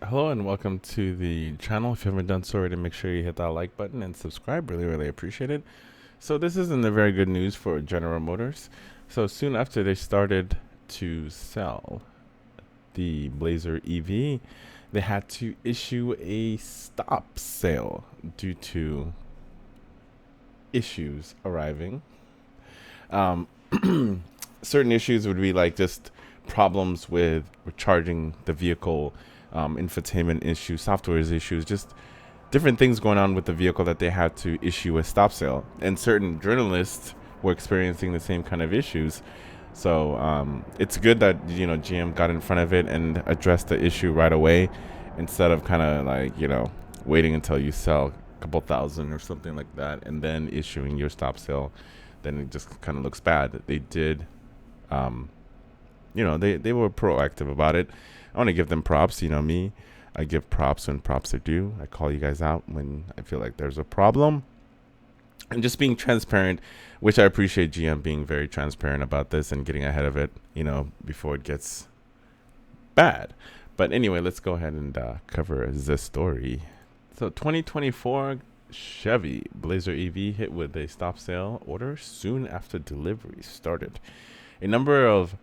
Hello and welcome to the channel. If you haven't done so already, make sure you hit that like button and subscribe. Really appreciate it. So this isn't the very good news for General Motors. So soon after they started to sell the Blazer EV, they had to issue a stop sale due to issues arriving. Um, Certain issues would be like just problems with charging the vehicle, infotainment issues, software issues, just different things going on with the vehicle that they had to issue a stop sale. And certain journalists were experiencing the same kind of issues. So it's good that GM got in front of it and addressed the issue right away, instead of kind of like waiting until you sell a couple thousand or something like that and then issuing your stop sale. Then it just kind of looks bad. They did, um, they were proactive about it. I want to give them props. Me, I give props when props are due. I call you guys out when I feel like there's a problem. And just being transparent, which I appreciate GM being very transparent about this and getting ahead of it, before it gets bad. But anyway, let's go ahead and cover this story. So 2024 Chevy Blazer EV hit with a stop sale order soon after delivery started. A number of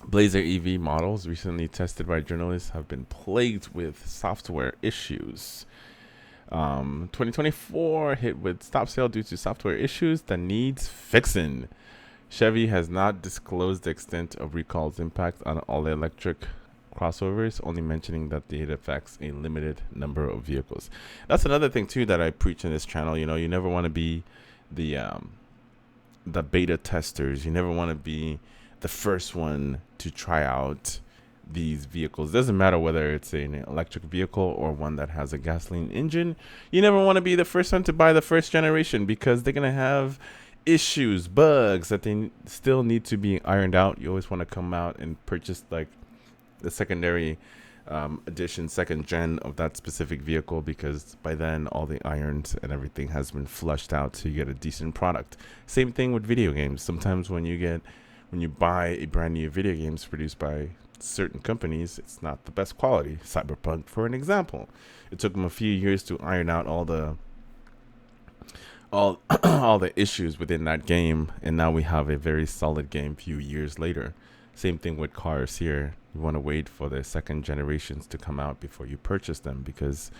Blazer EV models recently tested by journalists have been plagued with software issues. 2024 hit with stop sale due to software issues that needs fixing. Chevy has not disclosed the extent of recall's impact on all electric crossovers, only mentioning that it affects a limited number of vehicles. That's another thing too that I preach in this channel. You never want to be the beta testers. You never want to be the first one to try out these vehicles. Doesn't matter whether it's an electric vehicle or one that has a gasoline engine. You never want to be the first one to buy the first generation, because they're going to have issues, bugs that they still need to be ironed out. You always want to come out and purchase like the secondary edition, second gen of that specific vehicle, because by then all the irons and everything has been flushed out, so you get a decent product. Same thing with video games. Sometimes when you buy a brand new video games produced by certain companies, it's not the best quality. Cyberpunk, for an example, it took them a few years to iron out all the all the issues within that game, and now we have a very solid game few years later. Same thing with cars here. You want to wait for the second generations to come out before you purchase them, because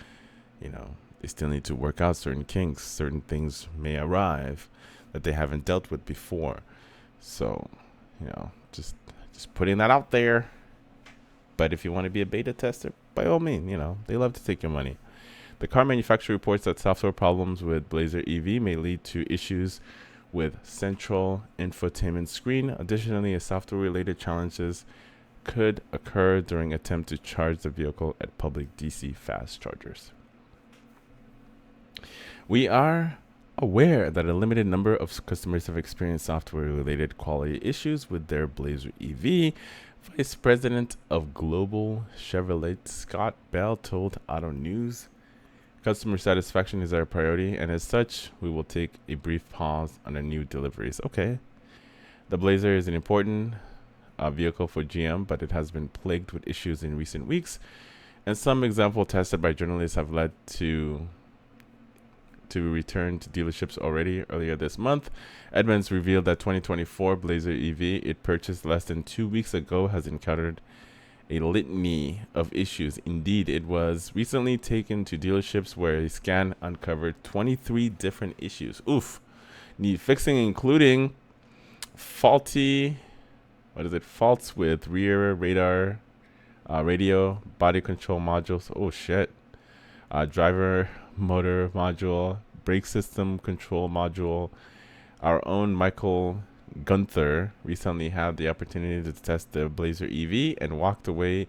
they still need to work out certain kinks. Certain things may arrive that they haven't dealt with before. So just putting that out there. But if you want to be a beta tester, by all means, they love to take your money. The car manufacturer reports that software problems with Blazer EV may lead to issues with central infotainment screen. Additionally, software-related challenges could occur during attempt to charge the vehicle at public DC fast chargers. We are aware that a limited number of customers have experienced software-related quality issues with their Blazer EV. Vice President of Global Chevrolet Scott Bell told Auto News, "Customer satisfaction is our priority, and as such, we will take a brief pause on the new deliveries." Okay. The Blazer is an important vehicle for GM, but it has been plagued with issues in recent weeks, and some example tested by journalists have led to return to dealerships already. Earlier this month, Edmunds revealed that 2024 Blazer EV it purchased less than 2 weeks ago has encountered a litany of issues. Indeed, it was recently taken to dealerships where a scan uncovered 23 different issues. Oof. Need fixing, including faults with rear radar, radio, body control modules. Oh shit. Driver motor module, brake system control module. Our own Michael Gunther recently had the opportunity to test the Blazer EV and walked away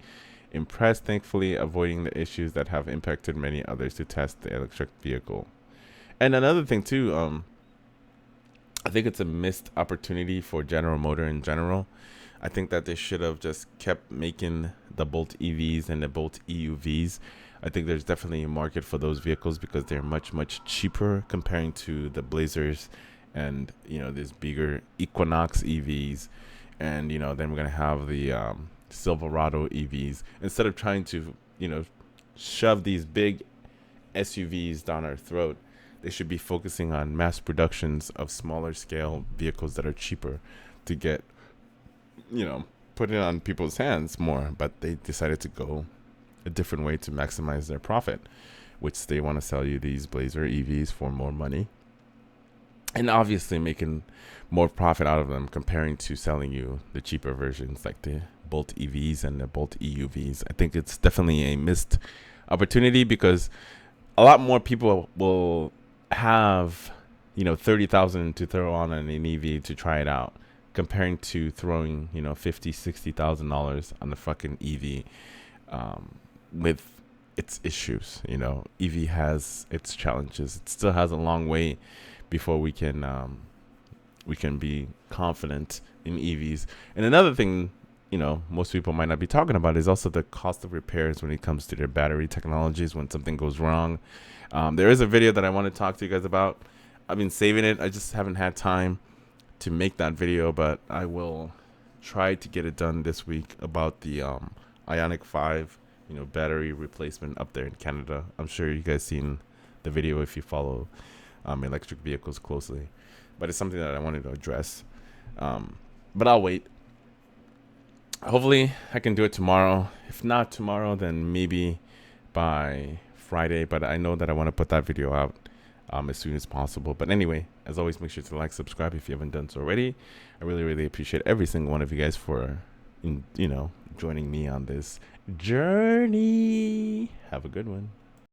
impressed, thankfully avoiding the issues that have impacted many others to test the electric vehicle. And another thing too, I think it's a missed opportunity for General Motor in general. I think that they should have just kept making the Bolt EVs and the Bolt EUVs. I think there's definitely a market for those vehicles because they're much cheaper comparing to the Blazers and these bigger Equinox EVs, and then we're gonna have the Silverado EVs. Instead of trying to you know, shove these big SUVs down our throat. They should be focusing on mass productions of smaller scale vehicles that are cheaper to get, you know, put it on people's hands more. But they decided to go a different way to maximize their profit, which they want to sell you these Blazer EVs for more money, and obviously making more profit out of them comparing to selling you the cheaper versions like the Bolt EVs and the Bolt EUVs. I think it's definitely a missed opportunity because a lot more people will have, 30,000 to throw on an EV to try it out, comparing to throwing, $50,000-$60,000 on the fucking EV, with its issues. EV has its challenges. It still has a long way before we can be confident in EVs. And another thing, most people might not be talking about is also the cost of repairs when it comes to their battery technologies when something goes wrong. There is a video that I want to talk to you guys about. I've been saving it. I just haven't had time to make that video, but I will try to get it done this week about the Ioniq 5, battery replacement up there in Canada. I'm sure you guys seen the video if you follow electric vehicles closely, but it's something that I wanted to address. But I'll wait. Hopefully I can do it tomorrow. If not tomorrow, then maybe by Friday. But I know that I want to put that video out as soon as possible. But anyway, as always, make sure to like, subscribe if you haven't done so already. I really, really appreciate every single one of you guys for, joining me on this journey. Have a good one.